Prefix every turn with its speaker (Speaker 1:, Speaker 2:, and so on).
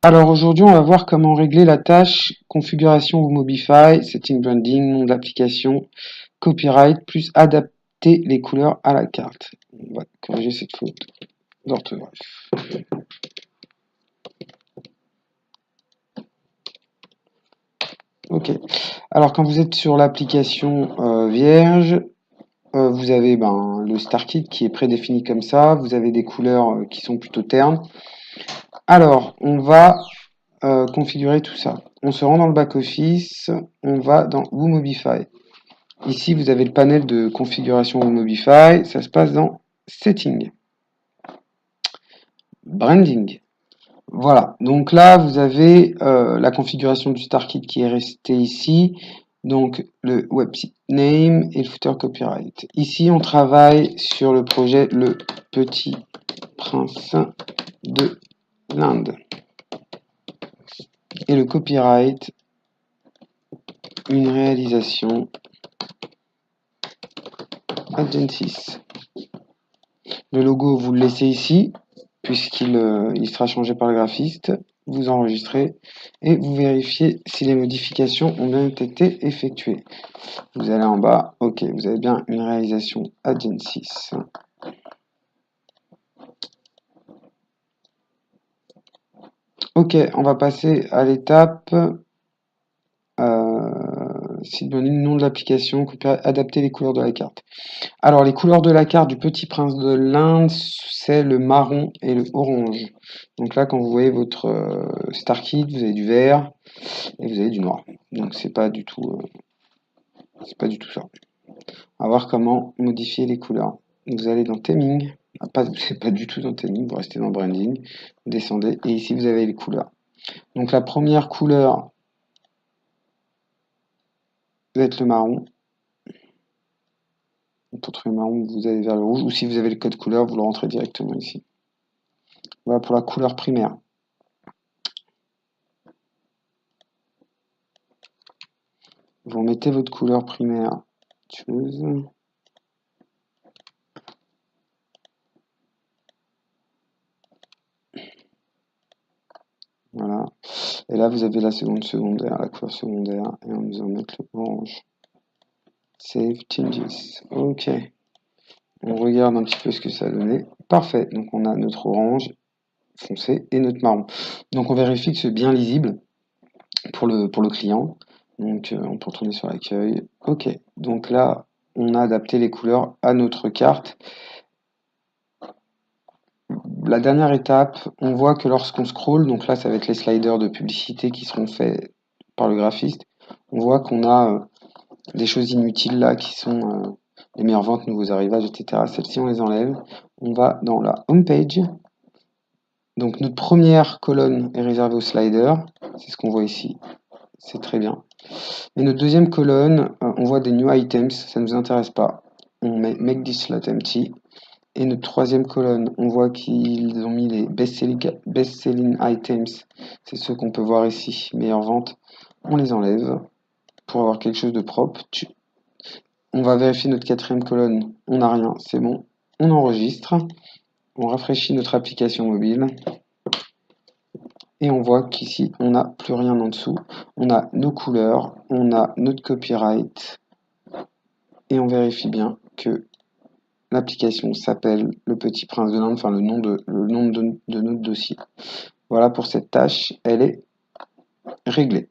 Speaker 1: Alors aujourd'hui, on va voir comment régler la tâche configuration Womobify, setting branding, nom de l'application, copyright, plus adapter les couleurs à la carte. On va corriger cette faute d'orthographe. Ok. Alors quand vous êtes sur l'application vierge, vous avez le StarKit qui est prédéfini comme ça. Vous avez des couleurs qui sont plutôt ternes. Alors, on va configurer tout ça. On se rend dans le back-office, on va dans Womobify. Ici, vous avez le panel de configuration Womobify. Ça se passe dans Setting, Branding. Voilà, donc là, vous avez la configuration du StarKit qui est restée ici. Donc, le website name et le footer copyright. Ici, on travaille sur le projet Le Petit Prince de l'Inde. Et le copyright, une réalisation Agensis. Le logo, vous le laissez ici, puisqu'il il sera changé par le graphiste. Vous enregistrez et vous vérifiez si les modifications ont bien été effectuées. Vous allez en bas, ok, vous avez bien une réalisation Agensis. Ok, on va passer à l'étape site branding, nom de l'application, adapter les couleurs de la carte. Alors, les couleurs de la carte du Petit Prince de l'Inde, c'est le marron et le orange. Donc là, quand vous voyez votre StarKit, vous avez du vert et vous avez du noir. Donc c'est pas du tout ça. On va voir comment modifier les couleurs. Vous allez dans Theming. C'est pas du tout dans Theming, vous restez dans Branding. Vous descendez et ici vous avez les couleurs. Donc la première couleur va être le marron. Pour trouver le marron, vous allez vers le rouge. Ou si vous avez le code couleur, vous le rentrez directement ici. Voilà pour la couleur primaire. Vous mettez votre couleur primaire tueuse. Voilà. Et là, vous avez la seconde secondaire, la couleur secondaire. Et on va mettre le orange. Save changes. Ok. On regarde un petit peu ce que ça a donné. Parfait. Donc on a notre orange foncé et notre marron. Donc on vérifie que c'est bien lisible pour le client. Donc on peut retourner sur l'accueil. Ok. Donc là, on a adapté les couleurs à notre carte. La dernière étape, on voit que lorsqu'on scrolle, donc là ça va être les sliders de publicité qui seront faits par le graphiste, on voit qu'on a des choses inutiles là qui sont les meilleures ventes, nouveaux arrivages, etc. Celles-ci on les enlève. On va dans la home page. Donc notre première colonne est réservée aux sliders, c'est ce qu'on voit ici, c'est très bien. Mais notre deuxième colonne, on voit des new items, ça ne nous intéresse pas. On met make this slot empty. Et notre troisième colonne, on voit qu'ils ont mis les best-selling items. C'est ceux qu'on peut voir ici, meilleures ventes. On les enlève pour avoir quelque chose de propre. On va vérifier notre quatrième colonne. On n'a rien, c'est bon. On enregistre. On rafraîchit notre application mobile. Et on voit qu'ici, on n'a plus rien en dessous. On a nos couleurs, on a notre copyright. Et on vérifie bien que l'application s'appelle Le Petit Prince de l'Inde, enfin le nom de notre dossier. Voilà pour cette tâche, elle est réglée.